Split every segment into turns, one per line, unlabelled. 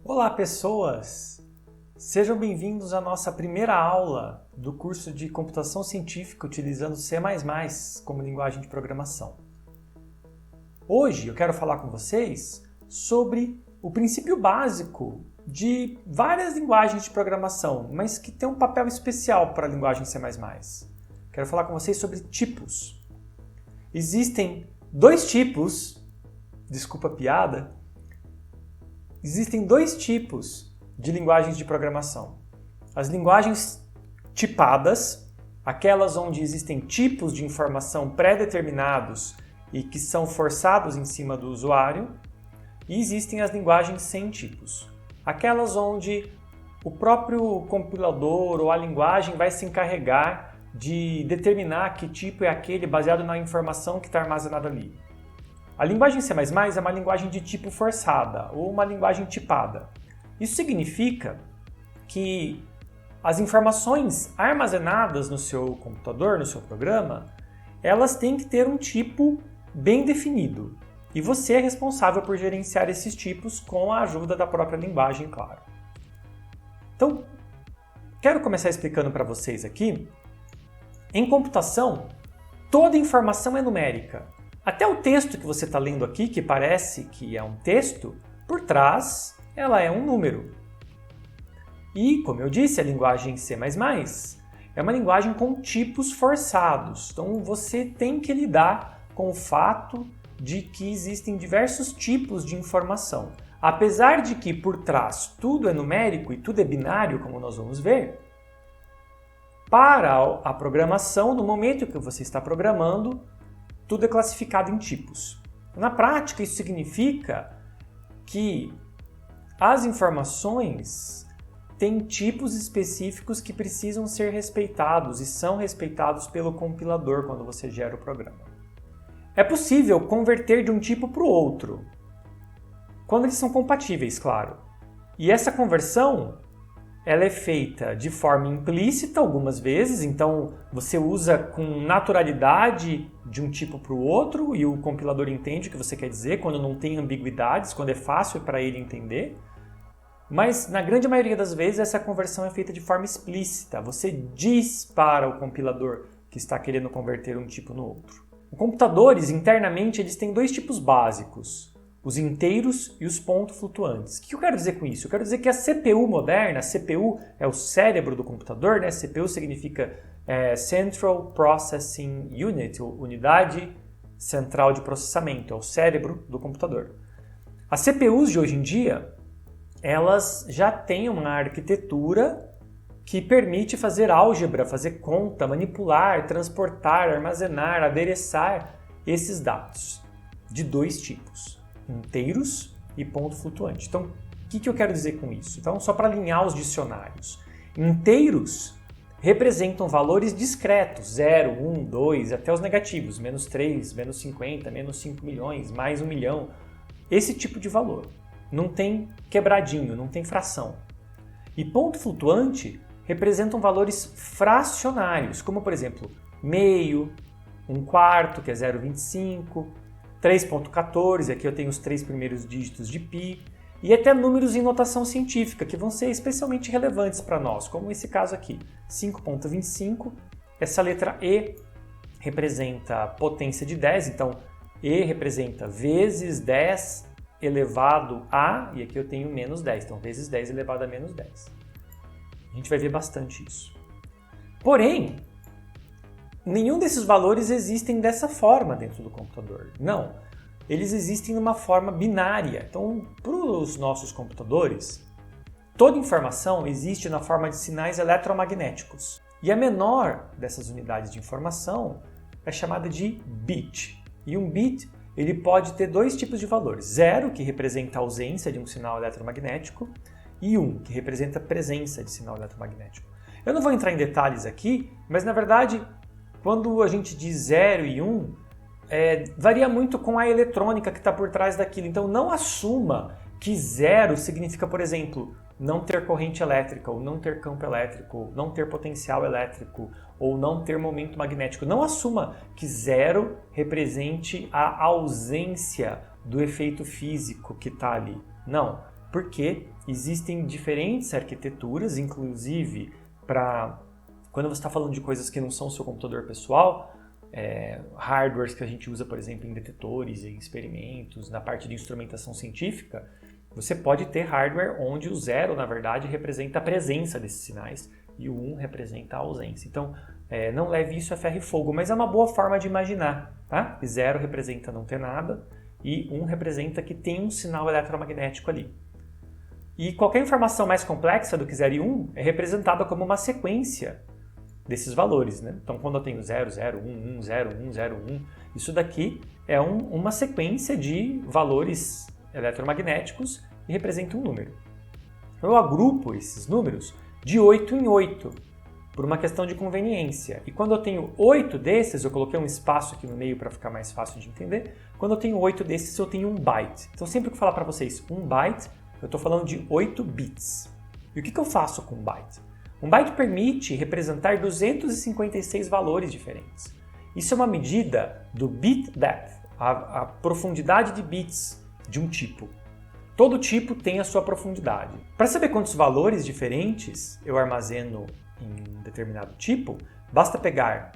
Olá, pessoas! Sejam bem-vindos à nossa primeira aula do curso de Computação Científica utilizando C++ como linguagem de programação. Hoje eu quero falar com vocês sobre o princípio básico de várias linguagens de programação, mas que tem um papel especial para a linguagem C++. Quero falar com vocês sobre tipos. Existem dois tipos, desculpa a piada, existem dois tipos de linguagens de programação. As linguagens tipadas, aquelas onde existem tipos de informação pré-determinados e que são forçados em cima do usuário, e existem as linguagens sem tipos, aquelas onde o próprio compilador ou a linguagem vai se encarregar de determinar que tipo é aquele baseado na informação que está armazenada ali. A linguagem C++ é uma linguagem de tipo forçada ou uma linguagem tipada. Isso significa que as informações armazenadas no seu computador, no seu programa, elas têm que ter um tipo bem definido. E você é responsável por gerenciar esses tipos com a ajuda da própria linguagem, claro. Então, quero começar explicando para vocês aqui. Em computação, toda informação é numérica. Até o texto que você está lendo aqui, que parece que é um texto, por trás ela é um número. E, como eu disse, a linguagem C++ é uma linguagem com tipos forçados. Então você tem que lidar com o fato de que existem diversos tipos de informação. Apesar de que por trás tudo é numérico e tudo é binário, como nós vamos ver, para a programação, no momento que você está programando, tudo é classificado em tipos. Na prática, isso significa que as informações têm tipos específicos que precisam ser respeitados e são respeitados pelo compilador quando você gera o programa. É possível converter de um tipo para o outro, quando eles são compatíveis, claro. E essa conversão ela é feita de forma implícita algumas vezes, então você usa com naturalidade de um tipo para o outro e o compilador entende o que você quer dizer, quando não tem ambiguidades, quando é fácil para ele entender. Mas na grande maioria das vezes essa conversão é feita de forma explícita, você diz para o compilador que está querendo converter um tipo no outro. Os computadores, internamente, eles têm dois tipos básicos, os inteiros e os pontos flutuantes. O que eu quero dizer com isso? Eu quero dizer que a CPU moderna, a CPU é o cérebro do computador, né? CPU significa Central Processing Unit, unidade central de processamento, é o cérebro do computador. As CPUs de hoje em dia, elas já têm uma arquitetura que permite fazer álgebra, fazer conta, manipular, transportar, armazenar, adereçar esses dados de dois tipos, inteiros e ponto flutuante. Então, o que eu quero dizer com isso? Então, só para alinhar os dicionários. Inteiros representam valores discretos, 0, 1, 2, até os negativos, menos 3, menos 50, menos 5 milhões, mais 1 milhão. Esse tipo de valor. Não tem quebradinho, não tem fração. E ponto flutuante representam valores fracionários, como por exemplo, meio, 1/4, que é 0,25, 3,14, aqui eu tenho os 3 primeiros dígitos de π, e até números em notação científica, que vão ser especialmente relevantes para nós, como esse caso aqui, 5,25, essa letra E representa potência de 10, então E representa vezes 10 elevado a, e aqui eu tenho menos 10, então vezes 10 elevado a menos 10. A gente vai ver bastante isso. Porém, nenhum desses valores existem dessa forma dentro do computador. Não, eles existem numa forma binária. Então, para os nossos computadores, toda informação existe na forma de sinais eletromagnéticos. E a menor dessas unidades de informação é chamada de bit. E um bit ele pode ter dois tipos de valores. 0, que representa a ausência de um sinal eletromagnético, e 1, que representa a presença de sinal eletromagnético. Eu não vou entrar em detalhes aqui, mas na verdade, quando a gente diz 0 e 1, varia muito com a eletrônica que está por trás daquilo. Então não assuma que 0 significa, por exemplo, não ter corrente elétrica, ou não ter campo elétrico, ou não ter potencial elétrico, ou não ter momento magnético. Não assuma que 0 represente a ausência do efeito físico que está ali. Não, porque existem diferentes arquiteturas, inclusive para quando você está falando de coisas que não são o seu computador pessoal, hardwares que a gente usa, por exemplo, em detetores, em experimentos, na parte de instrumentação científica, você pode ter hardware onde o 0, na verdade, representa a presença desses sinais e o 1 representa a ausência. Então, não leve isso a ferro e fogo, mas é uma boa forma de imaginar. Tá? 0 representa não ter nada e 1 representa que tem um sinal eletromagnético ali. E qualquer informação mais complexa do que 0 e 1 é representada como uma sequência desses valores, né? Então, quando eu tenho 0, 0, 1, 1, 0, 1, 0, 1, isso daqui é uma sequência de valores eletromagnéticos e representa um número. Eu agrupo esses números de 8 em 8, por uma questão de conveniência. E quando eu tenho 8 desses, eu coloquei um espaço aqui no meio para ficar mais fácil de entender, quando eu tenho 8 desses, eu tenho 1 byte. Então, sempre que eu falar para vocês 1 byte, eu estou falando de 8 bits. E o que eu faço com 1 byte? 1 byte permite representar 256 valores diferentes. Isso é uma medida do bit depth, a profundidade de bits de um tipo. Todo tipo tem a sua profundidade. Para saber quantos valores diferentes eu armazeno em determinado tipo, basta pegar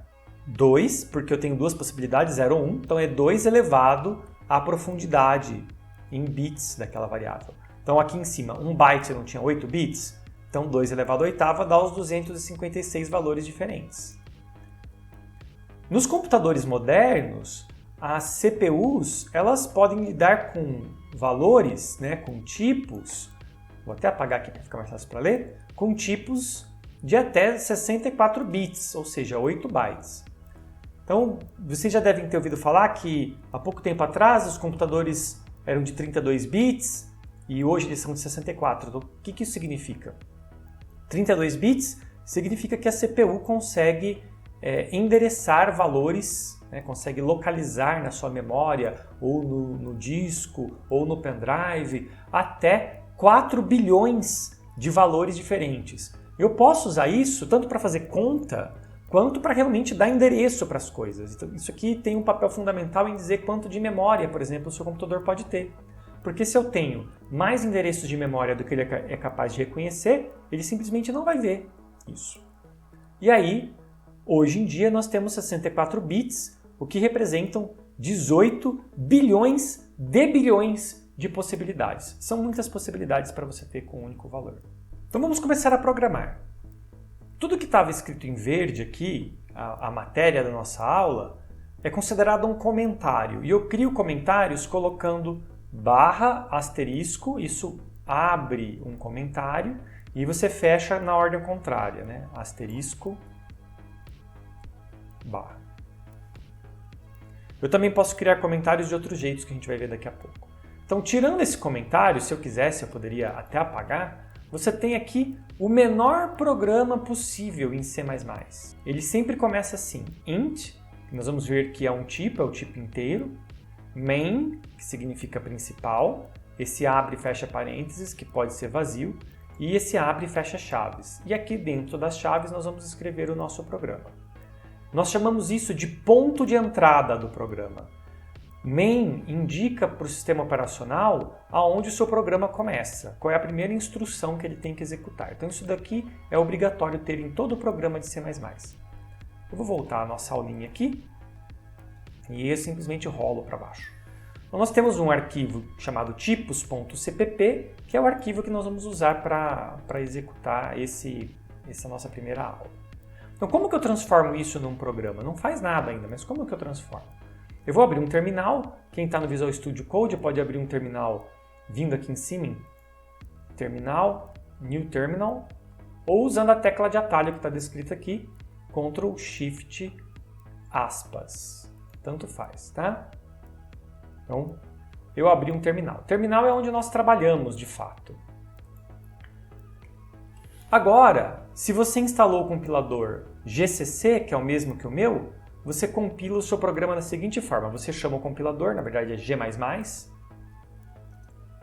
2, porque eu tenho duas possibilidades, 0 ou 1, então é 2 elevado à profundidade em bits daquela variável. Então aqui em cima, 1 byte eu não tinha 8 bits, então 2 elevado à oitava dá os 256 valores diferentes. Nos computadores modernos, as CPUs elas podem lidar com valores, né, com tipos, vou até apagar aqui para ficar mais fácil para ler, com tipos de até 64 bits, ou seja, 8 bytes. Então, vocês já devem ter ouvido falar que há pouco tempo atrás os computadores eram de 32 bits e hoje eles são de 64. Então, o que isso significa? 32 bits significa que a CPU consegue endereçar valores, né, consegue localizar na sua memória, ou no disco, ou no pendrive, até 4 bilhões de valores diferentes. Eu posso usar isso tanto para fazer conta, quanto para realmente dar endereço para as coisas. Então, isso aqui tem um papel fundamental em dizer quanto de memória, por exemplo, o seu computador pode ter. Porque se eu tenho mais endereços de memória do que ele é capaz de reconhecer, ele simplesmente não vai ver isso. E aí, hoje em dia, nós temos 64 bits, o que representam 18 bilhões de bilhões de possibilidades. São muitas possibilidades para você ter com um único valor. Então vamos começar a programar. Tudo que estava escrito em verde aqui, a matéria da nossa aula, é considerado um comentário. E eu crio comentários colocando barra, asterisco, isso abre um comentário e você fecha na ordem contrária, né? Asterisco, barra. Eu também posso criar comentários de outros jeitos que a gente vai ver daqui a pouco. Então, tirando esse comentário, se eu quisesse, eu poderia até apagar, você tem aqui o menor programa possível em C++. Ele sempre começa assim, int, que nós vamos ver que é um tipo, é o tipo inteiro, main, que significa principal, esse abre e fecha parênteses, que pode ser vazio, e esse abre e fecha chaves. E aqui dentro das chaves nós vamos escrever o nosso programa. Nós chamamos isso de ponto de entrada do programa. Main indica para o sistema operacional aonde o seu programa começa, qual é a primeira instrução que ele tem que executar. Então isso daqui é obrigatório ter em todo o programa de C++. Eu vou voltar à nossa aulinha aqui e eu simplesmente rolo para baixo. Então nós temos um arquivo chamado tipos.cpp, que é o arquivo que nós vamos usar para executar essa nossa primeira aula. Então como que eu transformo isso num programa? Não faz nada ainda, mas como que eu transformo? Eu vou abrir um terminal, quem está no Visual Studio Code pode abrir um terminal vindo aqui em cima em Terminal, New Terminal, ou usando a tecla de atalho que está descrita aqui, Ctrl Shift aspas. Tanto faz, tá? Então, eu abri um terminal. Terminal é onde nós trabalhamos, de fato. Agora, se você instalou o compilador GCC, que é o mesmo que o meu, você compila o seu programa da seguinte forma. Você chama o compilador, na verdade é G++,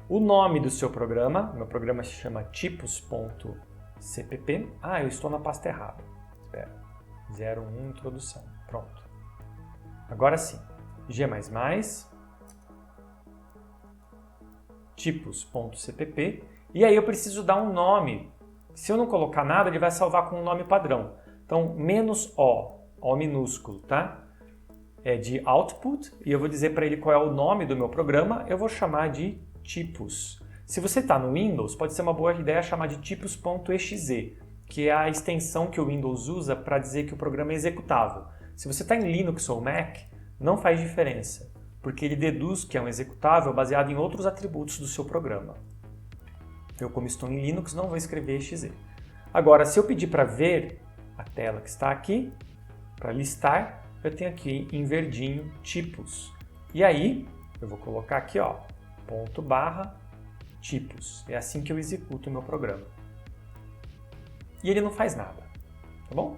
o nome do seu programa, meu programa se chama tipos.cpp. Ah, eu estou na pasta errada. Espera. 01 introdução. Pronto. Agora sim. G++. tipos.cpp, e aí eu preciso dar um nome. Se eu não colocar nada, ele vai salvar com um nome padrão. Então, -o minúsculo, tá? É de output, e eu vou dizer para ele qual é o nome do meu programa, eu vou chamar de tipos. Se você está no Windows, pode ser uma boa ideia chamar de tipos.exe, que é a extensão que o Windows usa para dizer que o programa é executável. Se você está em Linux ou Mac, não faz diferença, porque ele deduz que é um executável baseado em outros atributos do seu programa. Eu, como estou em Linux, não vou escrever exe. Agora, se eu pedir para ver a tela que está aqui, para listar, eu tenho aqui em verdinho tipos. E aí, eu vou colocar aqui, ó, /tipos. É assim que eu executo o meu programa. E ele não faz nada, tá bom?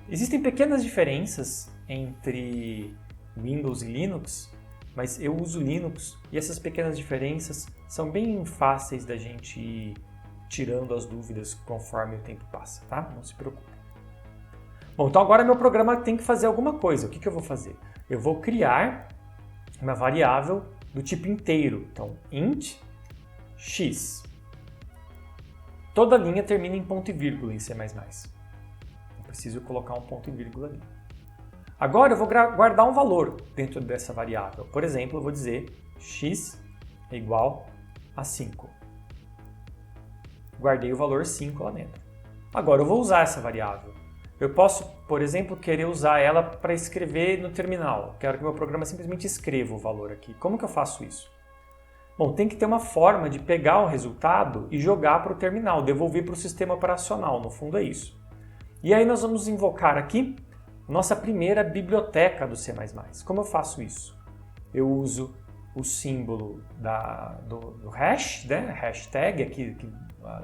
Existem pequenas diferenças entre Windows e Linux, mas eu uso Linux e essas pequenas diferenças são bem fáceis da gente ir tirando as dúvidas conforme o tempo passa, tá? Não se preocupe. Bom, então agora meu programa tem que fazer alguma coisa. O que eu vou fazer? Eu vou criar uma variável do tipo inteiro. Então, int x. Toda linha termina em ponto e vírgula em C++. Eu preciso colocar um ponto e vírgula ali. Agora eu vou guardar um valor dentro dessa variável. Por exemplo, eu vou dizer x é igual a 5. Guardei o valor 5 lá dentro. Agora eu vou usar essa variável. Eu posso, por exemplo, querer usar ela para escrever no terminal. Quero que meu programa simplesmente escreva o valor aqui. Como que eu faço isso? Bom, tem que ter uma forma de pegar o resultado e jogar para o terminal, devolver para o sistema operacional. No fundo é isso. E aí nós vamos invocar aqui nossa primeira biblioteca do C++. Como eu faço isso? Eu uso o símbolo do hash, né? Hashtag, aqui, que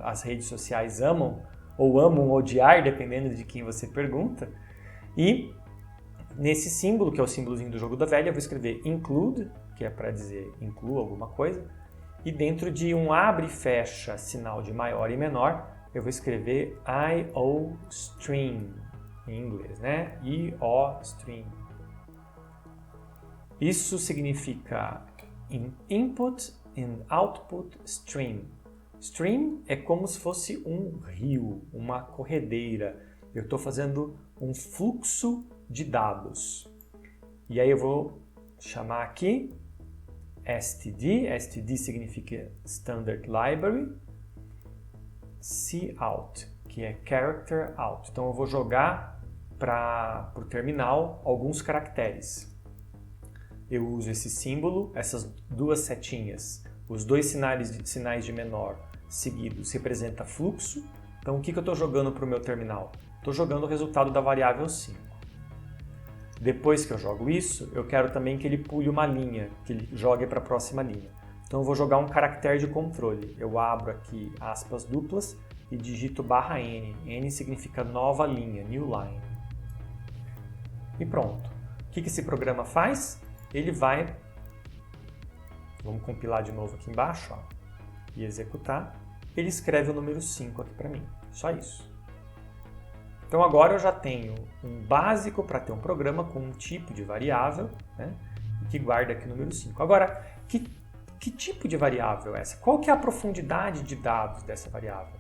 as redes sociais amam odiar, dependendo de quem você pergunta. E nesse símbolo, que é o símbolozinho do jogo da velha, eu vou escrever include, que é para dizer inclua alguma coisa. E dentro de um abre e fecha sinal de maior e menor, eu vou escrever iostream, em inglês, né? iostream. Isso significa input and output stream. Stream é como se fosse um rio, uma corredeira. Eu estou fazendo um fluxo de dados. E aí eu vou chamar aqui std. std significa Standard Library. cout, que é Character Out. Então eu vou jogar para o terminal alguns caracteres. Eu uso esse símbolo, essas duas setinhas, os dois sinais de menor seguidos representa fluxo. Então o que eu estou jogando para o meu terminal? Estou jogando o resultado da variável 5. Depois que eu jogo isso, eu quero também que ele pule uma linha, que ele jogue para a próxima linha. Então eu vou jogar um caractere de controle. Eu abro aqui aspas duplas e digito /n. N significa nova linha, new line. E pronto. O que esse programa faz? Ele vai, vamos compilar de novo aqui embaixo, ó, e executar. Ele escreve o número 5 aqui para mim. Só isso. Então agora eu já tenho um básico para ter um programa com um tipo de variável, né, que guarda aqui o número 5. Agora, que tipo de variável é essa? Qual que é a profundidade de dados dessa variável?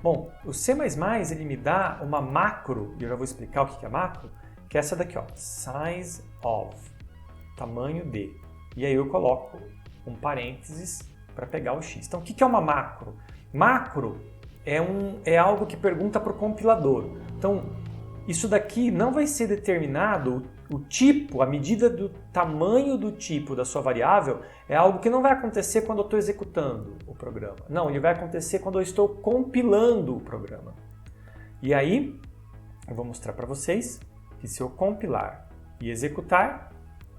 Bom, o C++ ele me dá uma macro, e eu já vou explicar o que é macro, que é essa daqui, ó, size of, tamanho de. E aí eu coloco um parênteses para pegar o x. Então o que é uma macro? Macro é algo que pergunta para o compilador. Então isso daqui não vai ser determinado, o tipo, a medida do tamanho do tipo da sua variável é algo que não vai acontecer quando eu estou executando o programa. Não, ele vai acontecer quando eu estou compilando o programa. E aí, eu vou mostrar para vocês que se eu compilar e executar,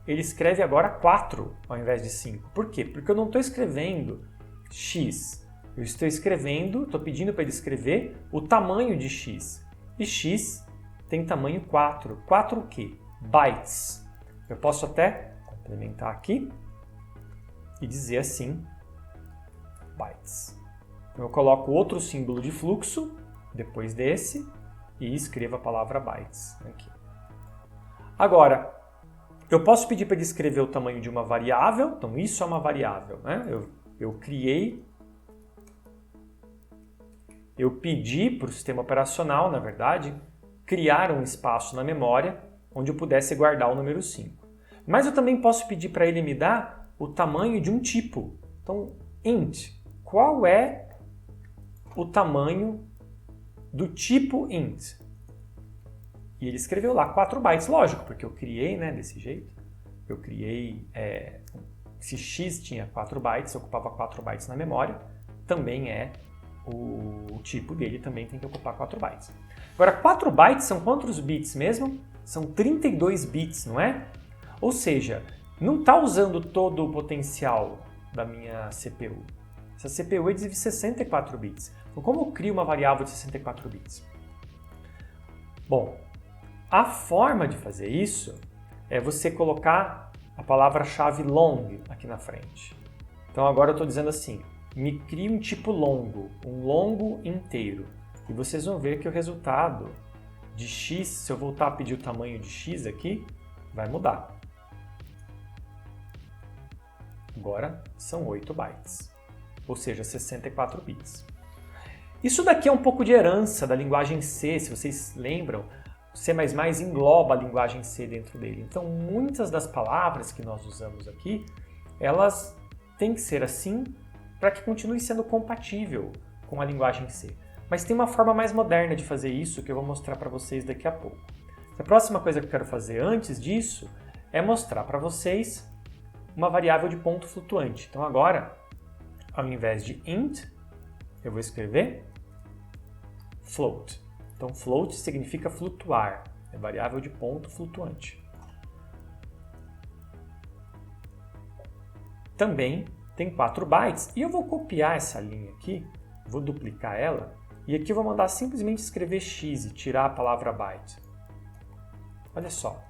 ele escreve agora 4 ao invés de 5. Por quê? Porque eu não estou escrevendo x. Eu estou pedindo para ele escrever o tamanho de x. E x tem tamanho 4. 4 o quê? Bytes. Eu posso até complementar aqui e dizer assim, bytes. Então eu coloco outro símbolo de fluxo depois desse e escrevo a palavra bytes aqui. Agora, eu posso pedir para ele escrever o tamanho de uma variável, então isso é uma variável, né? eu pedi para o sistema operacional, na verdade, criar um espaço na memória onde eu pudesse guardar o número 5. Mas eu também posso pedir para ele me dar o tamanho de um tipo. Então, int, qual é o tamanho do tipo int? E ele escreveu lá 4 bytes, lógico, porque eu criei, né, desse jeito. Eu criei, se x tinha 4 bytes, ocupava 4 bytes na memória, também o tipo dele também tem que ocupar 4 bytes. Agora, 4 bytes são quantos bits mesmo? São 32 bits, não é? Ou seja, não está usando todo o potencial da minha CPU. Essa CPU é de 64 bits. Então, como eu crio uma variável de 64 bits? Bom, a forma de fazer isso é você colocar a palavra-chave long aqui na frente. Então agora eu estou dizendo assim, me crie um tipo longo, um longo inteiro. E vocês vão ver que o resultado de x, se eu voltar a pedir o tamanho de x aqui, vai mudar. Agora são 8 bytes, ou seja, 64 bits. Isso daqui é um pouco de herança da linguagem C, se vocês lembram. O C++ engloba a linguagem C dentro dele. Então, muitas das palavras que nós usamos aqui, elas têm que ser assim para que continue sendo compatível com a linguagem C. Mas tem uma forma mais moderna de fazer isso que eu vou mostrar para vocês daqui a pouco. A próxima coisa que eu quero fazer antes disso é mostrar para vocês uma variável de ponto flutuante. Então, agora, ao invés de int, eu vou escrever float. Então, float significa flutuar, é variável de ponto flutuante. Também tem 4 bytes e eu vou copiar essa linha aqui, vou duplicar ela e aqui eu vou mandar simplesmente escrever x e tirar a palavra byte. Olha só.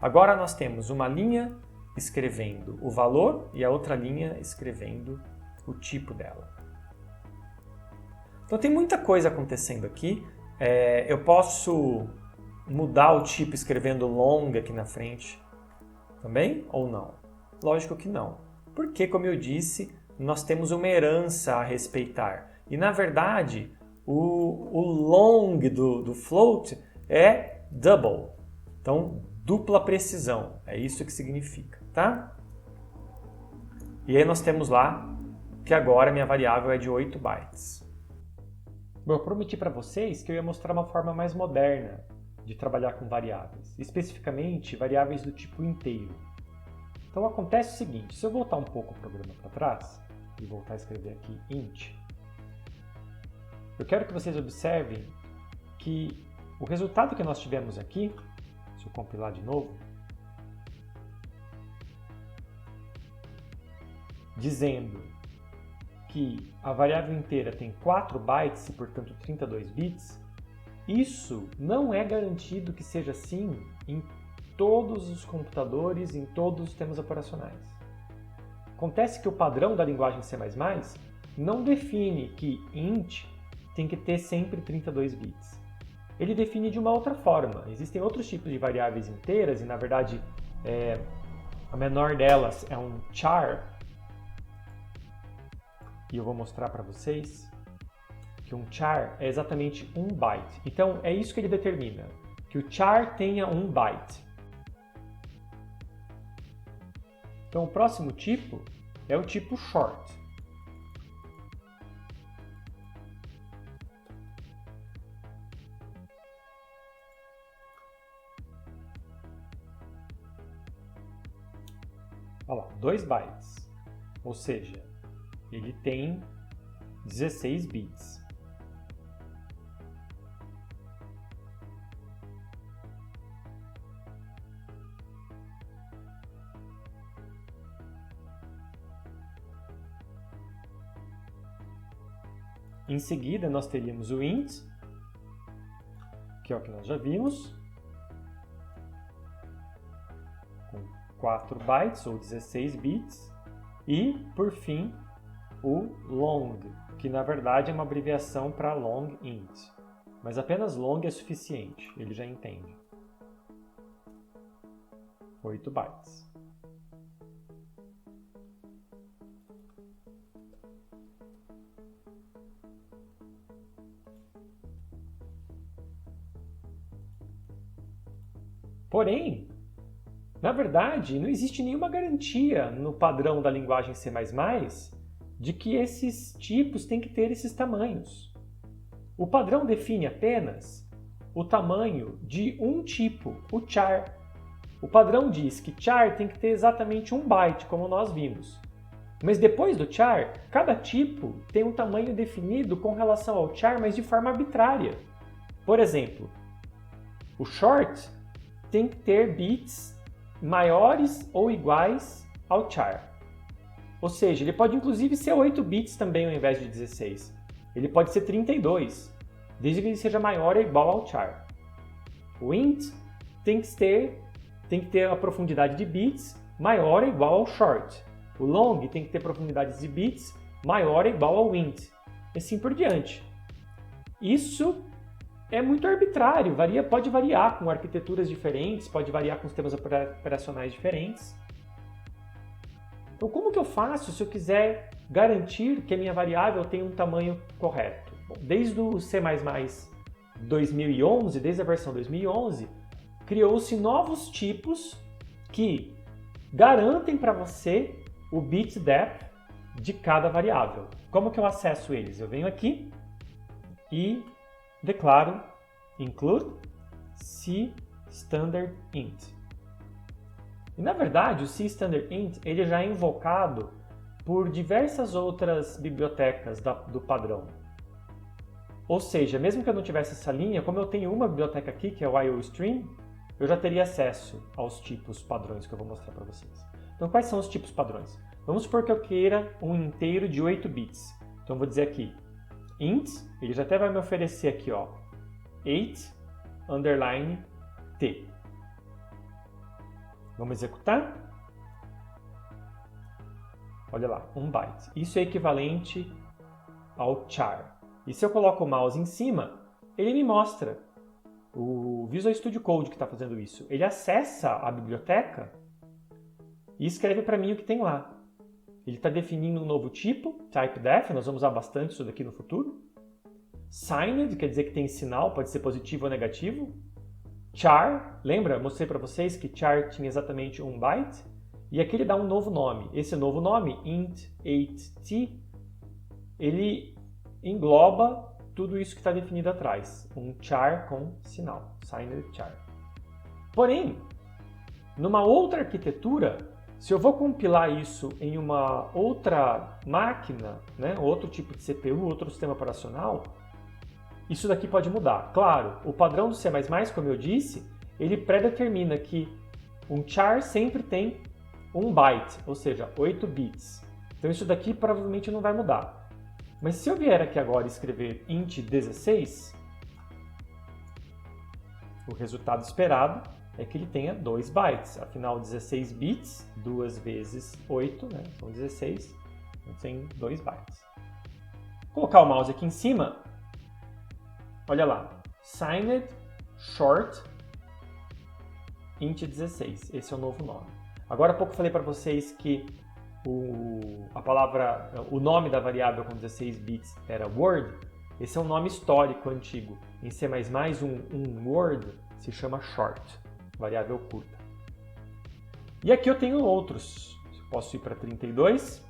Agora nós temos uma linha escrevendo o valor e a outra linha escrevendo o tipo dela. Então tem muita coisa acontecendo aqui. Eu posso mudar o tipo escrevendo long aqui na frente também ou não? Lógico que não. Porque, como eu disse, nós temos uma herança a respeitar. E, na verdade, o long do float é double. Então, dupla precisão. É isso que significa, tá? E aí nós temos lá que agora minha variável é de 8 bytes. Bom, eu prometi para vocês que eu ia mostrar uma forma mais moderna de trabalhar com variáveis, especificamente variáveis do tipo inteiro. Então acontece o seguinte, se eu voltar um pouco o programa para trás e voltar a escrever aqui int, eu quero que vocês observem que o resultado que nós tivemos aqui, se eu compilar de novo, dizendo que a variável inteira tem 4 bytes e, portanto, 32 bits, isso não é garantido que seja assim em todos os computadores, em todos os sistemas operacionais. Acontece que o padrão da linguagem C++ não define que int tem que ter sempre 32 bits. Ele define de uma outra forma. Existem outros tipos de variáveis inteiras e, na verdade, a menor delas é um char. E eu vou mostrar para vocês que um char é exatamente 1 byte. Então, é isso que ele determina, que o char tenha 1 byte. Então, o próximo tipo é o tipo short. Olha lá, 2 bytes, ou seja, ele tem 16 bits. Em seguida, nós teríamos o int, que é o que nós já vimos, com 4 bytes ou 16 bits, e, por fim, o long, que na verdade é uma abreviação para long int, mas apenas long é suficiente, ele já entende. 8 bytes. Porém, na verdade, não existe nenhuma garantia no padrão da linguagem C++ de que esses tipos têm que ter esses tamanhos. O padrão define apenas o tamanho de um tipo, o char. O padrão diz que char tem que ter exatamente 1 byte, como nós vimos. Mas depois do char, cada tipo tem um tamanho definido com relação ao char, mas de forma arbitrária. Por exemplo, o short tem que ter bits maiores ou iguais ao char. Ou seja, ele pode inclusive ser 8 bits também ao invés de 16. Ele pode ser 32, desde que ele seja maior ou igual ao char. O int tem que ter a profundidade de bits maior ou igual ao short. O long tem que ter profundidades de bits maior ou igual ao int. E assim por diante. Isso é muito arbitrário, pode variar com arquiteturas diferentes, pode variar com sistemas operacionais diferentes. Então, como que eu faço se eu quiser garantir que a minha variável tem um tamanho correto? Bom, desde o C++ 2011, desde a versão 2011, criou-se novos tipos que garantem para você o bit depth de cada variável. Como que eu acesso eles? Eu venho aqui e declaro include C standard int. E na verdade o C standard int ele já é invocado por diversas outras bibliotecas do padrão. Ou seja, mesmo que eu não tivesse essa linha, como eu tenho uma biblioteca aqui, que é o IOStream, eu já teria acesso aos tipos padrões que eu vou mostrar para vocês. Então, quais são os tipos padrões? Vamos supor que eu queira um inteiro de 8 bits. Então, eu vou dizer aqui, int, ele já até vai me oferecer aqui, ó, 8 underline t. Vamos executar? Olha lá, 1 byte. Isso é equivalente ao char. E se eu coloco o mouse em cima, ele me mostra o Visual Studio Code que está fazendo isso. Ele acessa a biblioteca e escreve para mim o que tem lá. Ele está definindo um novo tipo, typedef, nós vamos usar bastante isso daqui no futuro. Signed, quer dizer que tem sinal, pode ser positivo ou negativo. Char, lembra? Mostrei para vocês que char tinha exatamente 1 byte. E aqui ele dá um novo nome. Esse novo nome, int8t, ele engloba tudo isso que está definido atrás. Um char com sinal, signed char. Porém, numa outra arquitetura, se eu vou compilar isso em uma outra máquina, né, outro tipo de CPU, outro sistema operacional, isso daqui pode mudar. Claro, o padrão do C++, como eu disse, ele pré-determina que um char sempre tem 1 byte, ou seja, 8 bits. Então isso daqui provavelmente não vai mudar. Mas se eu vier aqui agora e escrever int 16, o resultado esperado é que ele tenha 2 bytes. Afinal, 16 bits, 2 vezes 8, né? São 16, então tem 2 bytes. Vou colocar o mouse aqui em cima, olha lá, signed short int 16, esse é o novo nome. Agora há pouco eu falei para vocês que o nome da variável com 16 bits era word. Esse é um nome histórico antigo. Em C++, um word se chama short, variável curta. E aqui eu tenho outros. Posso ir para 32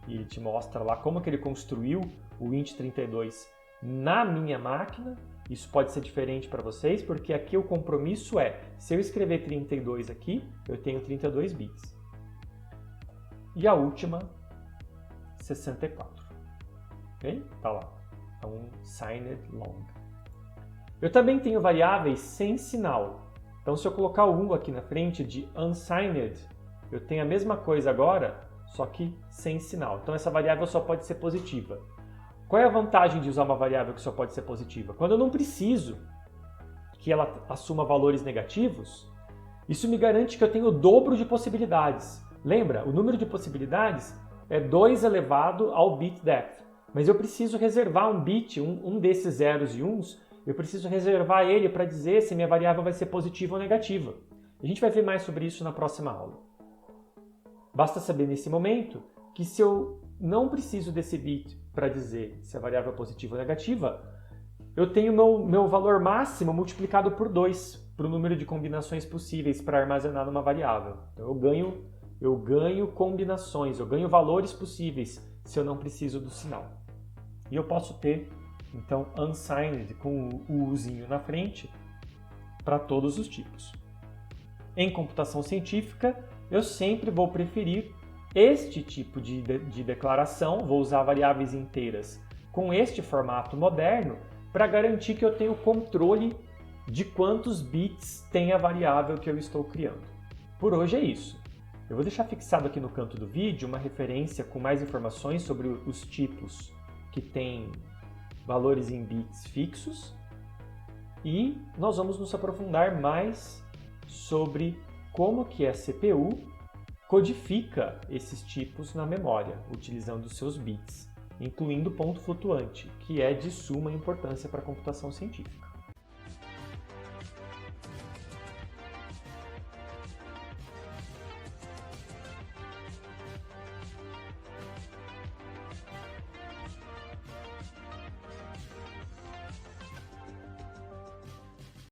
e ele te mostra lá como que ele construiu o int 32 na minha máquina. Isso pode ser diferente para vocês, porque aqui o compromisso é, se eu escrever 32 aqui, eu tenho 32 bits. E a última, 64. Ok? Tá lá. É um signed long. Eu também tenho variáveis sem sinal. Então, se eu colocar o 1 aqui na frente de unsigned, eu tenho a mesma coisa agora, só que sem sinal. Então, essa variável só pode ser positiva. Qual é a vantagem de usar uma variável que só pode ser positiva? Quando eu não preciso que ela assuma valores negativos, isso me garante que eu tenho o dobro de possibilidades. Lembra, o número de possibilidades é 2 elevado ao bit depth. Mas eu preciso reservar um bit, um desses zeros e uns, eu preciso reservar ele para dizer se minha variável vai ser positiva ou negativa. A gente vai ver mais sobre isso na próxima aula. Basta saber nesse momento que se eu não preciso desse bit para dizer se a variável é positiva ou negativa, eu tenho meu valor máximo multiplicado por 2 para o número de combinações possíveis para armazenar numa variável. Então eu ganho combinações, eu ganho valores possíveis se eu não preciso do sinal. E eu posso ter, então, unsigned com o uzinho na frente para todos os tipos. Em computação científica, eu sempre vou preferir este tipo de declaração, vou usar variáveis inteiras com este formato moderno para garantir que eu tenho controle de quantos bits tem a variável que eu estou criando. Por hoje é isso. Eu vou deixar fixado aqui no canto do vídeo uma referência com mais informações sobre os tipos que têm valores em bits fixos e nós vamos nos aprofundar mais sobre como que a CPU codifica esses tipos na memória, utilizando os seus bits, incluindo ponto flutuante, que é de suma importância para a computação científica.